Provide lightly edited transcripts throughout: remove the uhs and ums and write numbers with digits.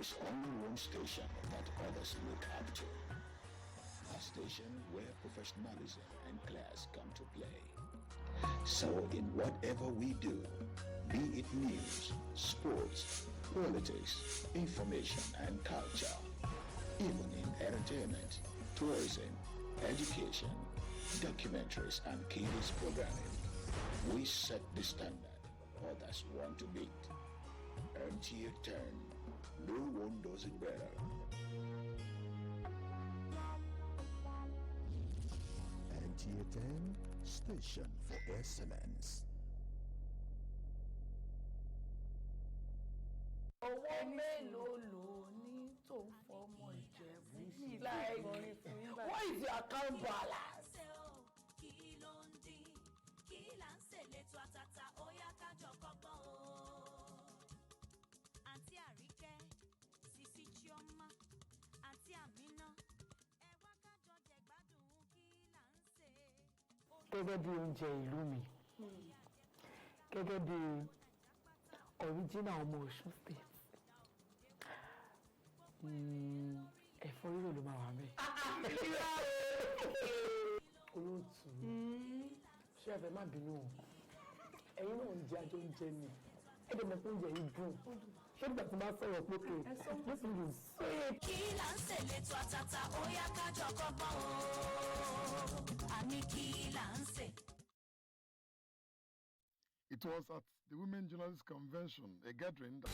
is only one station that others look up to. A station where professionalism and class come to play. So in whatever we do, be it news, sports, politics, information and culture, even in entertainment, tourism, education, documentaries and kids programming, we set the standard others want to beat. MTA 10, no one does it better. MTA 10, station for excellence. Owó mélòó ló ní tó fọmọ Ìjẹ̀bú sí láì rí fún yín báyìí? What is your account balance? Àǹtí Àríkẹ́, Sisi Chioma, Àǹtí Àmínà, ẹ wá kájọ jẹ̀gbádùn kí là ń ṣe. Gẹ́gẹ́ bí oúnjẹ ìlú mi, gẹ́gẹ́ bí original ọmọ Ọ̀ṣun state, ẹ̀fọ́ rírò ló máa wà mẹ́. Olóòtú, ṣé ẹ fẹ́ má bínú o? Ẹ̀yin náà ń jẹ àjọ oúnjẹ mi. Ẹ̀dẹ̀ mọ̀ pé oúnjẹ yìí dùn. Ṣé ìgbà tí máa sọ̀rọ̀ pé kò this is sweet. Kí là ń ṣe lẹ́tọ̀ àtàtà ó yá kájọ kọ́gbọ́n o. Àní kí là ń ṣe. It was at the Women Journalists Convention, a gathering that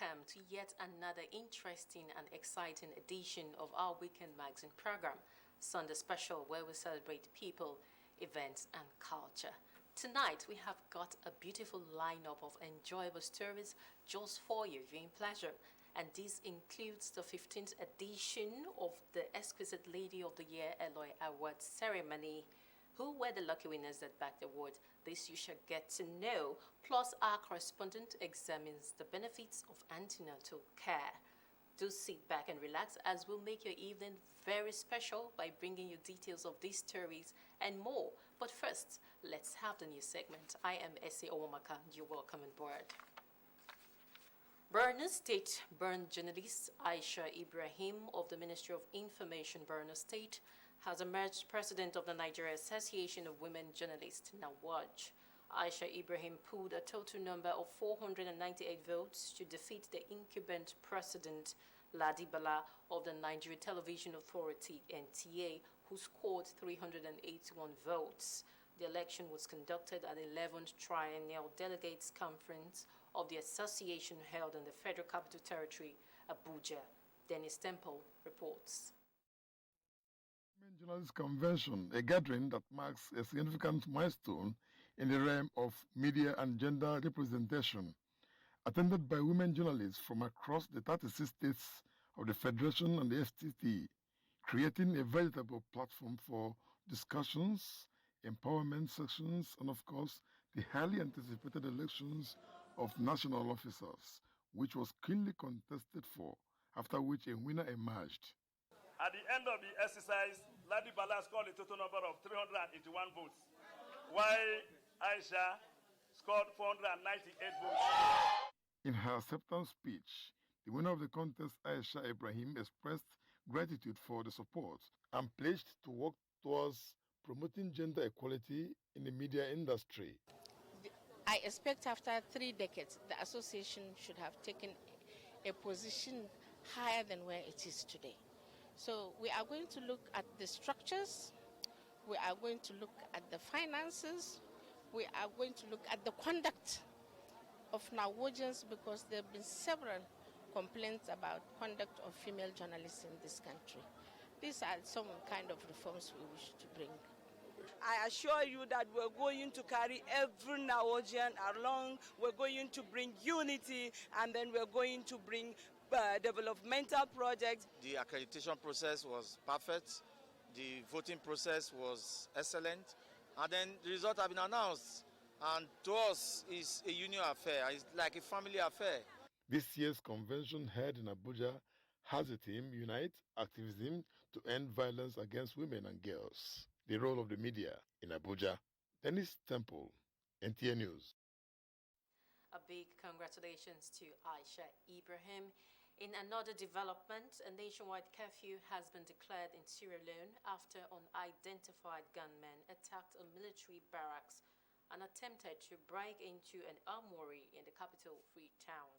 Welcome to yet another interesting and exciting edition of our weekend magazine program, Sunday Special, where we celebrate people, events, and culture. Tonight, we have got a beautiful lineup of enjoyable stories just for your viewing pleasure. And this includes the 15th edition of the Exquisite Lady of the Year Eloy Award ceremony. Who were the lucky winners that bagged the award? This you shall get to know. Plus, our correspondent examines the benefits of antenatal care. Do sit back and relax as we'll make your evening very special by bringing you details of these stories and more. But first, let's have the news segment. I am Essie Owamaka. You're welcome on board. Borno State burn journalist Aisha Ibrahim of the Ministry of Information, Borno State, has emerged president of the Nigeria Association of Women Journalists, NAWAJ. Aisha Ibrahim pulled a total number of 498 votes to defeat the incumbent president, Ladi Bala, of the Nigeria Television Authority, NTA, who scored 381 votes. The election was conducted at the 11th Triennial Delegates Conference of the association held in the Federal Capital Territory, Abuja. Dennis Temple reports. Women Journalists Convention, a gathering that marks a significant milestone in the realm of media and gender representation, attended by women journalists from across the 36 states of the Federation and the FTT, creating a veritable platform for discussions, empowerment sessions, and of course, the highly anticipated elections of national officers, which was keenly contested for, after which a winner emerged. At the end of the exercise, Ladi Bala scored a total number of 381 votes, while Aisha scored 498 votes. In her acceptance speech, the winner of the contest, Aisha Ibrahim, expressed gratitude for the support and pledged to work towards promoting gender equality in the media industry. I expect after 3 decades, the association should have taken a position higher than where it is today. So we are going to look at the structures, we are going to look at the finances, we are going to look at the conduct of Norwegians, because there have been several complaints about conduct of female journalists in this country. These are some kind of reforms we wish to bring. I assure you that we're going to carry every Norwegian along. We're going to bring unity, and then we're going to bring developmental projects. The accreditation process was perfect. The voting process was excellent. And then the results have been announced. And to us, it's a union affair. It's like a family affair. This year's convention held in Abuja has a theme, Unite Activism to End Violence Against Women and Girls. The role of the media in Abuja. Dennis Temple, NTA News. A big congratulations to Aisha Ibrahim. In another development, a nationwide curfew has been declared in Sierra Leone after unidentified gunmen attacked a military barracks and attempted to break into an armory in the capital, Freetown.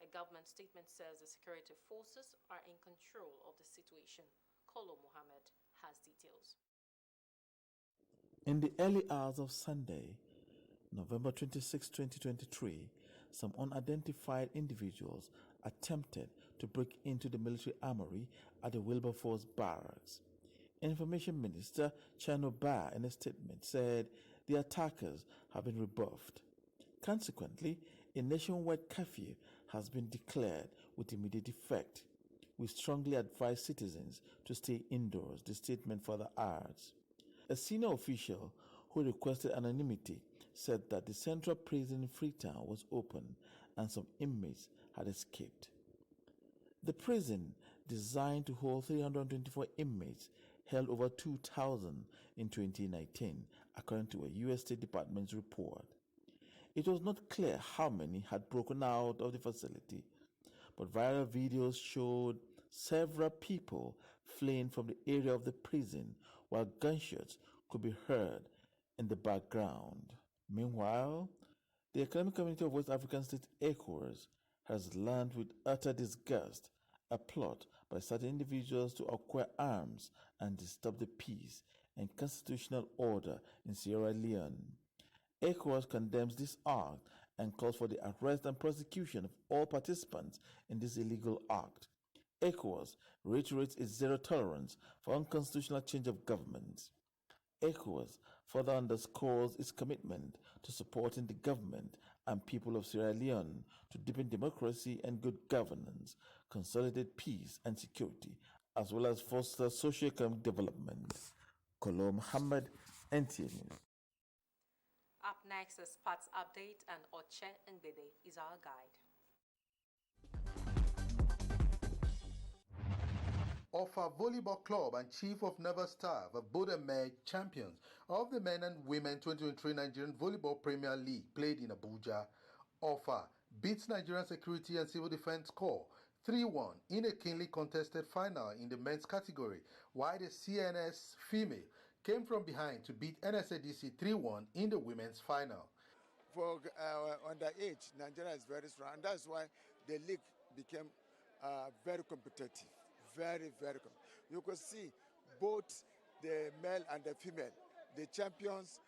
A government statement says the security forces are in control of the situation. Kolo Mohammed has details. In the early hours of Sunday, November 26, 2023, some unidentified individuals attempted to break into the military armory at the Wilberforce Barracks. Information Minister Chano Ba, in a statement, said the attackers have been rebuffed. Consequently, a nationwide curfew has been declared with immediate effect. We strongly advise citizens to stay indoors, the statement further adds. A senior official who requested anonymity said that the central prison in Freetown was open and some inmates had escaped. The prison, designed to hold 324 inmates, held over 2,000 in 2019, according to a U.S. State Department's report. It was not clear how many had broken out of the facility, but viral videos showed several people fleeing from the area of the prison while gunshots could be heard in the background. Meanwhile, the Economic Community of West African States, ECOWAS, has learned with utter disgust a plot by certain individuals to acquire arms and disturb the peace and constitutional order in Sierra Leone. ECOWAS condemns this act and calls for the arrest and prosecution of all participants in this illegal act. ECOWAS reiterates its zero tolerance for unconstitutional change of government. ECOWAS further underscores its commitment to supporting the government and people of Sierra Leone to deepen democracy and good governance, consolidate peace and security, as well as foster socio-economic development. Kolo Muhammad, NTA News. Up next is Sports Update, and Oche Ngbede is our guide. Offa Volleyball Club and Chief of Naval Staff of both emerged champions of the Men and Women 2023 Nigerian Volleyball Premier League played in Abuja. Offa beats Nigerian Security and Civil Defense Corps 3-1 in a keenly contested final in the men's category, while the CNS female came from behind to beat NSADC 3-1 in the women's final. For underage, Nigeria is very strong, and that's why the league became very competitive. Very, very competitive. You could see both the male and the female, the champions,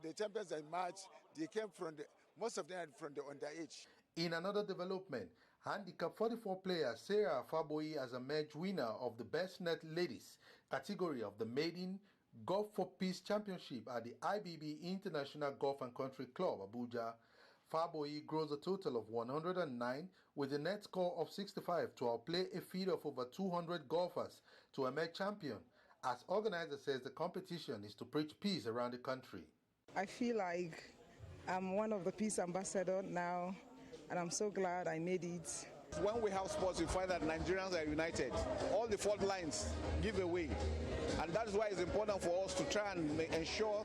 the champions that match, they came from most of them from the underage. In another development, handicap 44 player Sarah Faboyi has emerged winner of the Best Net Ladies category of the Maiden Golf for Peace Championship at the IBB International Golf and Country Club, Abuja. Faboyi grows a total of 109 with a net score of 65 to outplay a field of over 200 golfers to emerge champion. As organizer says, the competition is to preach peace around the country. I feel like I'm one of the peace ambassadors now, and I'm so glad I made it. When we have sports, we find that Nigerians are united. All the fault lines give away. And that's why it's important for us to try and ensure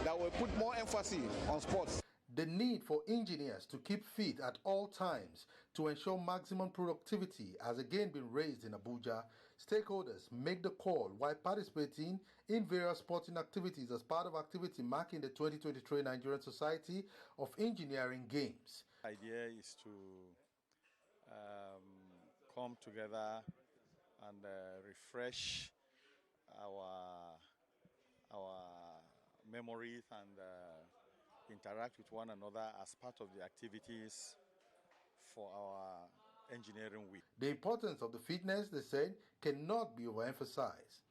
that we put more emphasis on sports. The need for engineers to keep fit at all times to ensure maximum productivity has again been raised in Abuja. Stakeholders make the call while participating in various sporting activities as part of activity marking the 2023 Nigerian Society of Engineering Games. The idea is to come together and refresh our memories and interact with one another as part of the activities for our engineering week. The importance of the fitness, they said, cannot be overemphasized.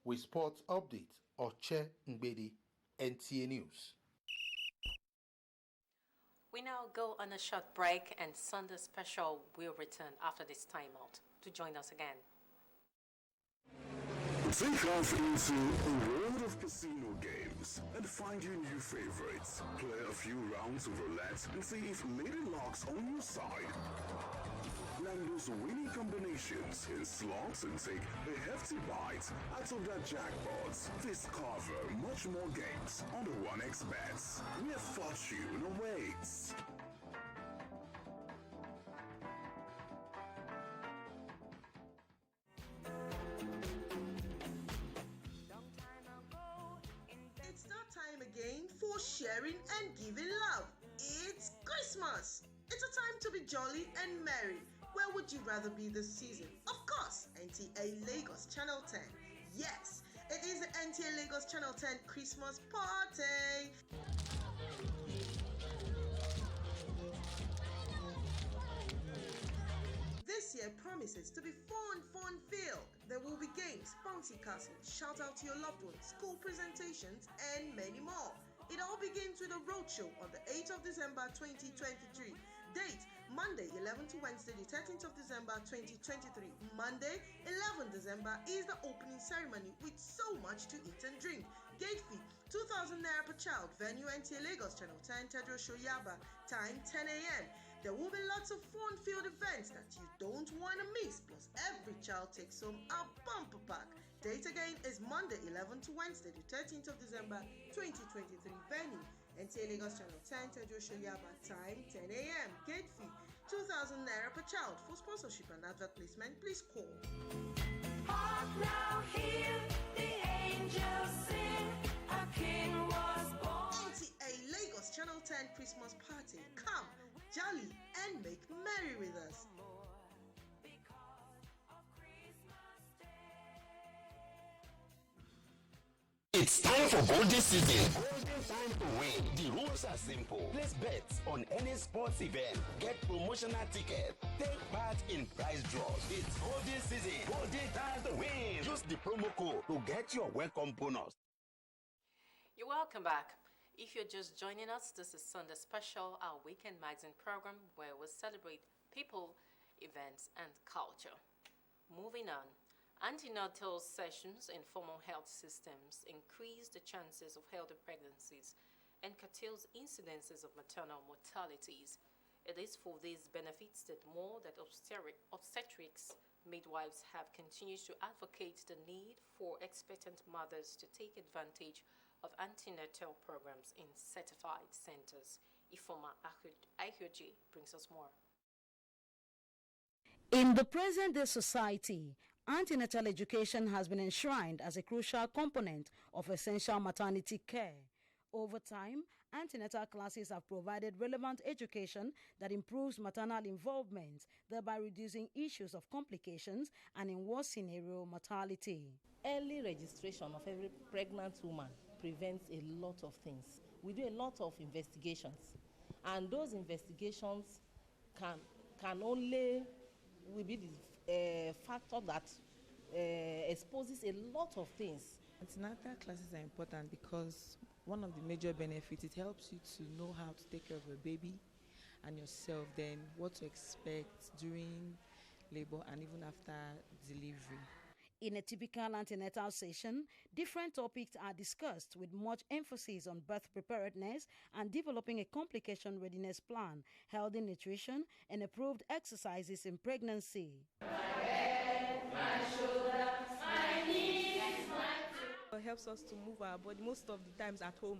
With sports updates, Oche Ngbedi, NTA News. We now go on a short break, and Sunday Special will return after this timeout. To join us again. Take off into a world of casino games and find your new favorites. Play a few rounds of roulette and see if Lady Luck's on your side. Land those winning combinations in slots and take a hefty bite out of that jackpots. Discover much more games on the 1xBets, where fortune awaits. It's that time again for sharing and giving love. It's Christmas. It's a time to be jolly and merry. Where would you rather be this season? Of course, NTA Lagos Channel 10. Yes, it is the NTA Lagos Channel 10 Christmas party. This year promises to be fun-filled. There will be games, bouncy castles, shout out to your loved ones, school presentations, and many more. It all begins with a roadshow on the 8th of December 2023. Date, Monday 11th to Wednesday the 13th of December 2023. Monday 11th December is the opening ceremony with so much to eat and drink. Gate fee 2,000 naira per child. Venue NTA Lagos Channel 10 Tedros Shoyaba. Time 10 a.m. There will be lots of fun-filled events that you don't want to miss. Plus, every child takes home a bumper pack. Date again is Monday 11th to Wednesday the 13th of December 2023. Venue NTA Lagos Channel 10 Tedros Shoyaba. Time 10 a.m. Gate fee 2,000 naira per child. For sponsorship and advert placement, please call. Hark now, hear the angels sing, a king was born. NTA Lagos Channel 10 Christmas party. Come, jolly, and make merry with us. It's time for Golden Season. Golden time to win. The rules are simple. Place bets on any sports event. Get promotional tickets. Take part in prize draws. It's Golden Season. Golden time to win. Use the promo code to get your welcome bonus. You're welcome back. If you're just joining us, this is Sunday Special, our weekend magazine program where we celebrate people, events, and culture. Moving on. Antenatal sessions in formal health systems increase the chances of healthy pregnancies and curtails incidences of maternal mortalities. It is for these benefits that more that obstetrics midwives have continued to advocate the need for expectant mothers to take advantage of antenatal programs in certified centers. Ifoma Ahioji brings us more. In the present-day society, antenatal education has been enshrined as a crucial component of essential maternity care. Over time, antenatal classes have provided relevant education that improves maternal involvement, thereby reducing issues of complications and, in worst scenario, mortality. Early registration of every pregnant woman prevents a lot of things. We do a lot of investigations, and those investigations can only will be the factor that exposes a lot of things. Antenatal classes are important because one of the major benefits, it helps you to know how to take care of your baby and yourself, then what to expect during labor and even after delivery. In a typical antenatal session, different topics are discussed with much emphasis on birth preparedness and developing a complication readiness plan, healthy nutrition, and approved exercises in pregnancy. My head, my shoulder, my knees, It helps us to move our body. Most of the times at home,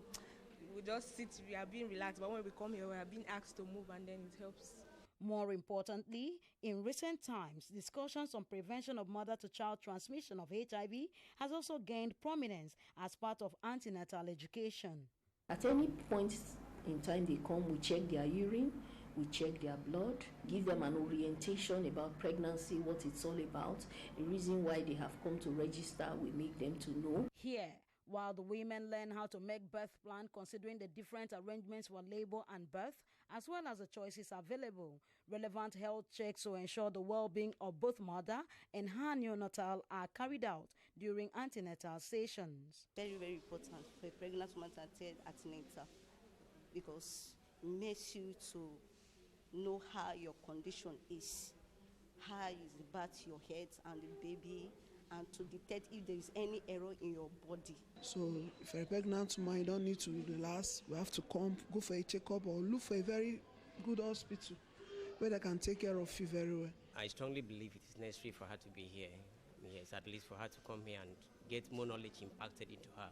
we just sit, we are being relaxed, but when we come here, we are being asked to move, and then it helps. More importantly, in recent times, discussions on prevention of mother-to-child transmission of HIV has also gained prominence as part of antenatal education. At any point in time they come, we check their urine, We check their blood, give them an orientation about pregnancy, what it's all about, the reason why they have come to register. We make them to know. Here, while the women learn how to make birth plan considering the different arrangements for labor and birth, as well as the choices available, relevant health checks to ensure the well-being of both mother and her neonatal are carried out during antenatal sessions. Very, very important for a pregnant woman to attend antenatal because it makes you to know how your condition is, how is about your head and the baby, and to detect if there is any error in your body. So if you're a pregnant woman, you don't need to relax. You have to come, go for a checkup or look for a very good hospital where they can take care of you very well. I strongly believe it is necessary for her to be here. Yes, at least for her to come here and get more knowledge impacted into her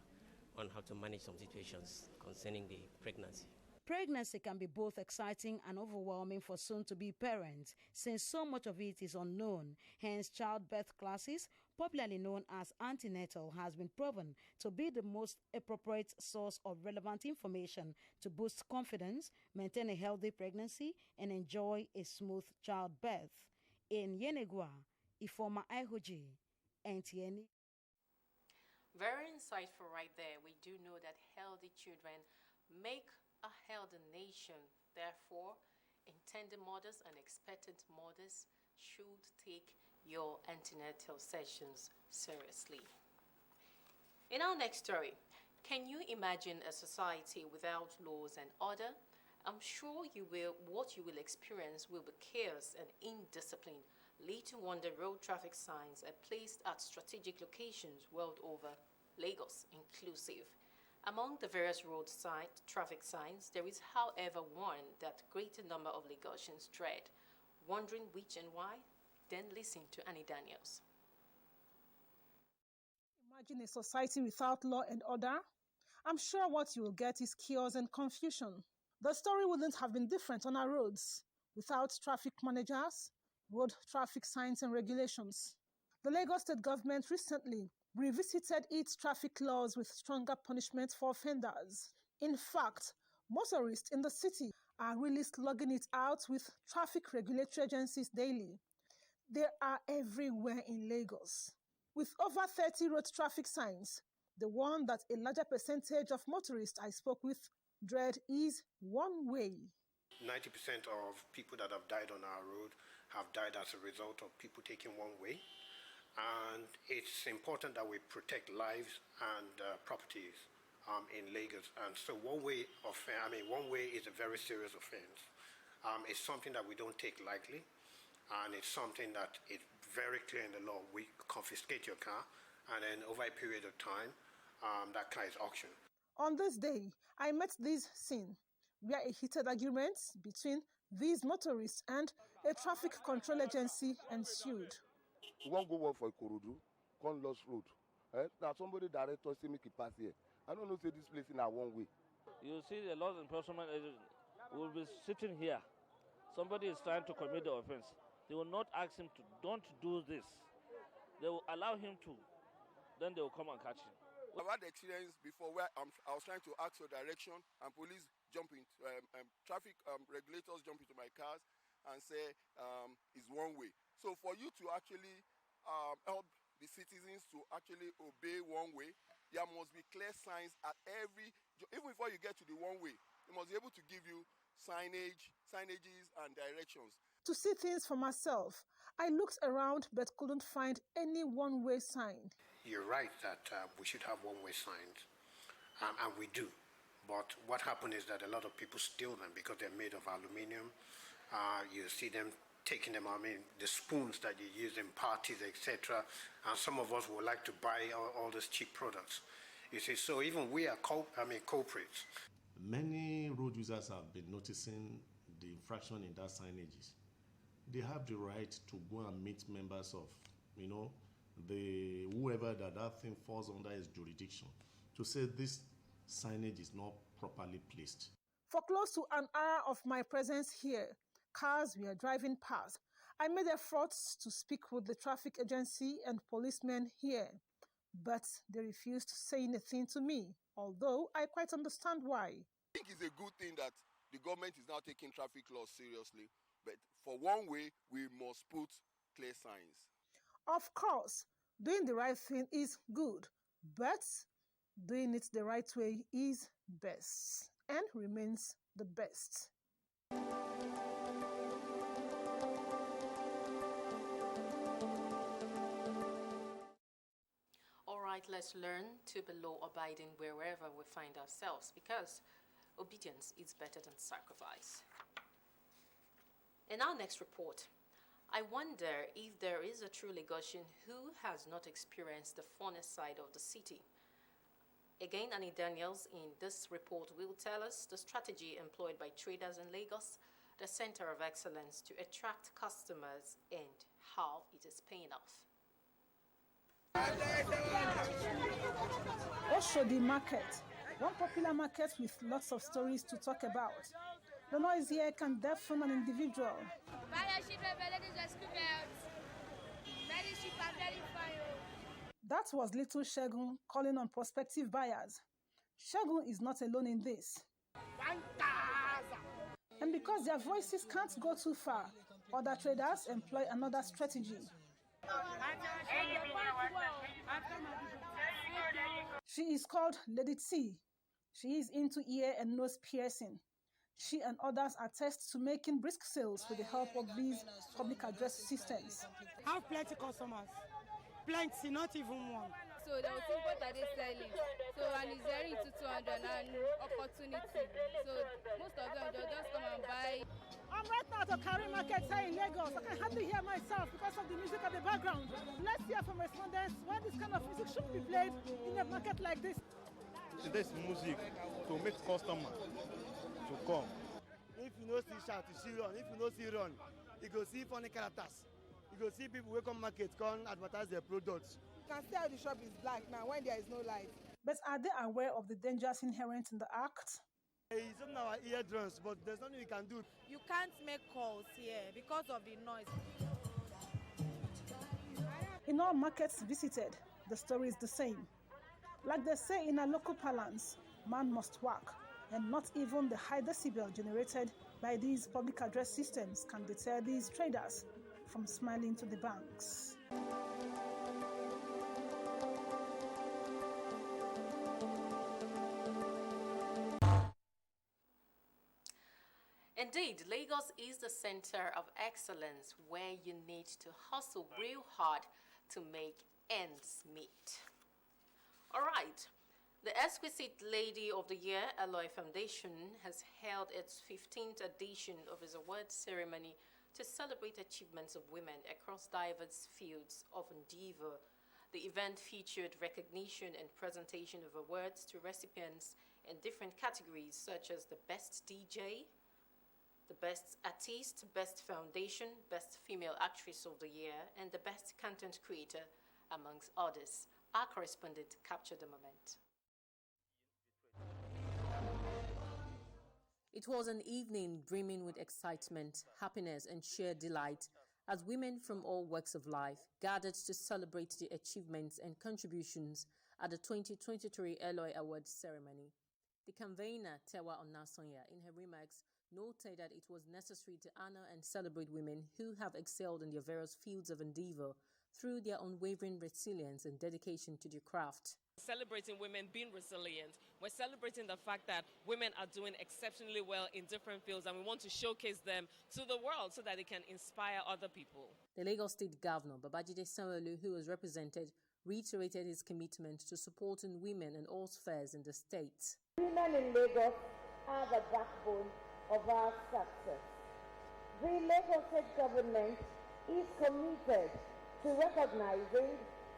on how to manage some situations concerning the pregnancy. Pregnancy can be both exciting and overwhelming for soon-to-be parents, since so much of it is unknown. Hence, childbirth classes, popularly known as antenatal, has been proven to be the most appropriate source of relevant information to boost confidence, maintain a healthy pregnancy, and enjoy a smooth childbirth. In Yenegua, Ifoma Aihoji, NTN. Very insightful right there. We do know that healthy children make a healthy nation. Therefore, intended mothers and expectant mothers should take your antenatal sessions seriously. In our next story, can you imagine a society without laws and order? I'm sure what you will experience will be chaos and indiscipline. Lead to wonder road traffic signs are placed at strategic locations world over, Lagos inclusive. Among the various traffic signs, there is, however, one that greater number of Lagosians dread. Wondering which and why? Then listen to Annie Daniels. Imagine a society without law and order. I'm sure what you will get is chaos and confusion. The story wouldn't have been different on our roads without traffic managers, road traffic signs and regulations. The Lagos State government recently revisited its traffic laws with stronger punishments for offenders. In fact, motorists in the city are really slugging it out with traffic regulatory agencies daily. They are everywhere in Lagos. With over 30 road traffic signs, the one that a larger percentage of motorists I spoke with dread is one way. 90% of people that have died on our road have died as a result of people taking one way. And it's important that we protect lives and properties in Lagos. And so one way is a very serious offense. It's something that we don't take lightly, and it's something that is very clear in the law. We confiscate your car, and then over a period of time, that car is auctioned. On this day, I met this scene where a heated argument between these motorists and a traffic control agency ensued. We won't go work for Ikorodu, come Lost Road. Now somebody direct us to make it pass here. I don't know say this place in our one way. You see the law enforcement agent will be sitting here. Somebody is trying to commit the offense. They will not ask him to, don't do this. They will allow him to. Then they will come and catch him. I've had experience before where I was trying to ask for direction and police jump into, traffic regulators jump into my cars and say it's one way. So for you to actually help the citizens to actually obey one way, there must be clear signs at even before you get to the one way, they must be able to give you signages and directions. To see things for myself, I looked around but couldn't find any one-way sign. You're right that we should have one-way signs, and we do. But what happened is that a lot of people steal them because they're made of aluminium. You see them taking them, the spoons that you use in parties, etc. And some of us would like to buy all these cheap products. You see, so even we are culprits. Many road users have been noticing the infraction in that signages. They have the right to go and meet members of, whoever that thing falls under his jurisdiction, to say this signage is not properly placed. For close to an hour of my presence here, cars were driving past. I made efforts to speak with the traffic agency and policemen here, but they refused to say anything to me, although I quite understand why. I think it's a good thing that the government is now taking traffic laws seriously. But for one way, we must put clear signs. Of course, doing the right thing is good, but doing it the right way is best and remains the best. All right, let's learn to be law-abiding wherever we find ourselves, because obedience is better than sacrifice. In our next report, I wonder if there is a true Lagosian who has not experienced the funnest side of the city. Again, Annie Daniels in this report will tell us the strategy employed by traders in Lagos, the center of excellence to attract customers, and how it is paying off. Oshodi Market, one popular market with lots of stories to talk about. The noise here can deafen an individual. That was little Shegun calling on prospective buyers. Shegun is not alone in this. And because their voices can't go too far, other traders employ another strategy. She is called Lady T. She is into ear and nose piercing. She and others attest to making brisk sales with the help of these public address systems. Have plenty customers. Plenty, not even one. So they will think what are they selling. So and it's very into 200 and opportunity. So most of them they'll just come and buy. I'm right now at a Kari market here in Lagos. I can hardly hear myself because of the music at the background. Let's hear from respondents why this kind of music should be played in a market like this. This music to make customers to come. If you know see shout, you see run. If you know see run, you go see funny characters. You go see people who come market, come advertise their products. You can see how the shop is black now when there is no light. But are they aware of the dangers inherent in the act? It's on our eardrums, but there's nothing we can do. You can't make calls here because of the noise. In all markets visited, the story is the same. Like they say in a local parlance, man must work, and not even the high decibel generated by these public address systems can deter these traders from smiling to the banks. Indeed, Lagos is the center of excellence where you need to hustle real hard to make ends meet. All right, the Exquisite Lady of the Year, Aloy Foundation, has held its 15th edition of its award ceremony to celebrate achievements of women across diverse fields of endeavor. The event featured recognition and presentation of awards to recipients in different categories such as the Best DJ, the Best Artist, Best Foundation, Best Female Actress of the Year, and the Best Content Creator, amongst others. Our correspondent captured the moment. It was an evening brimming with excitement, happiness, and sheer delight as women from all walks of life gathered to celebrate the achievements and contributions at the 2023 Aloy Awards ceremony. The convener, Tewa Onasanya, in her remarks, noted that it was necessary to honor and celebrate women who have excelled in their various fields of endeavor through their unwavering resilience and dedication to their craft. Celebrating women being resilient, we're celebrating the fact that women are doing exceptionally well in different fields, and we want to showcase them to the world so that they can inspire other people. The Lagos State Governor, Babajide Sanwo-Olu, who was represented, reiterated his commitment to supporting women in all spheres in the state. Women in Lagos are the backbone of our success. The Lagos State government is committed to recognizing,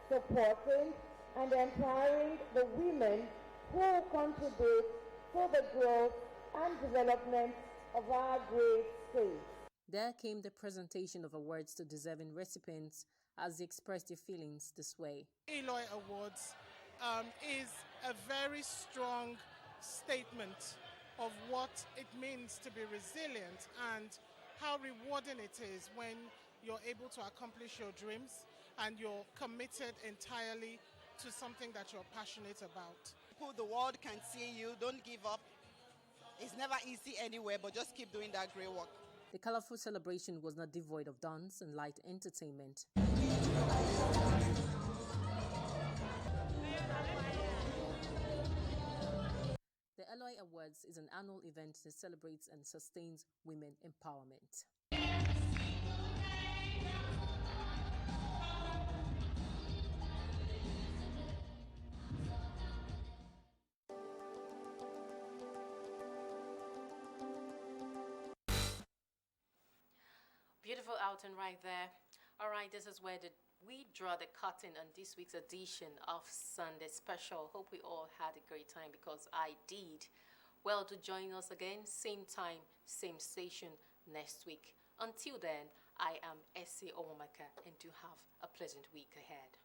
supporting, and empowering the women who contribute to the growth and development of our great state. There came the presentation of awards to deserving recipients as they expressed their feelings this way. Aloy Awards is a very strong statement of what it means to be resilient and how rewarding it is when you're able to accomplish your dreams and you're committed entirely to something that you're passionate about. The world can see you. Don't give up. It's never easy anywhere, but just keep doing that great work. The colorful celebration was not devoid of dance and light entertainment. The Eloy Awards is an annual event that celebrates and sustains women empowerment. Beautiful outing right there. All right, this is where we draw the curtain on this week's edition of Sunday Special. Hope we all had a great time, because I did. Well, to join us again, same time, same station next week. Until then, I am Essie Omaka, and do have a pleasant week ahead.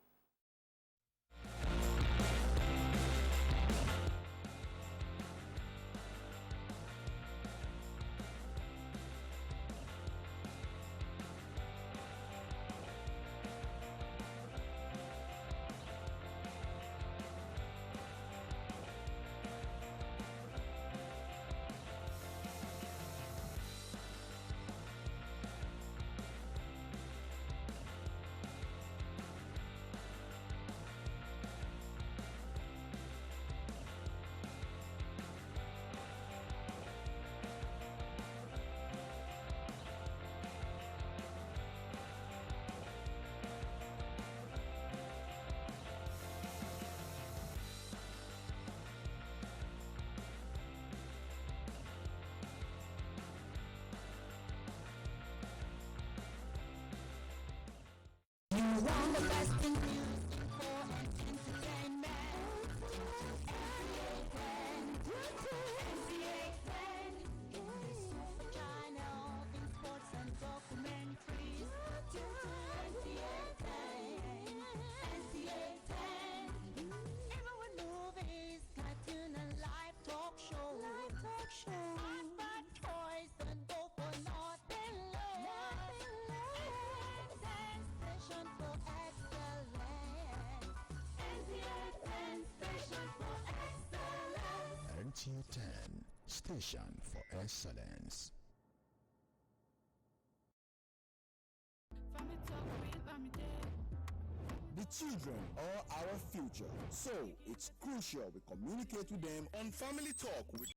Want the best in music for entertainment. NCA10 in the Super Channel, in sports and documentaries. NCA10 even with movies, cartoon and live talk show. Bad toys and go for nothing low. Station for excellence. NCA10 station for excellence. NCA10 station for excellence. The children are our future, so it's crucial we communicate with them on Family Talk with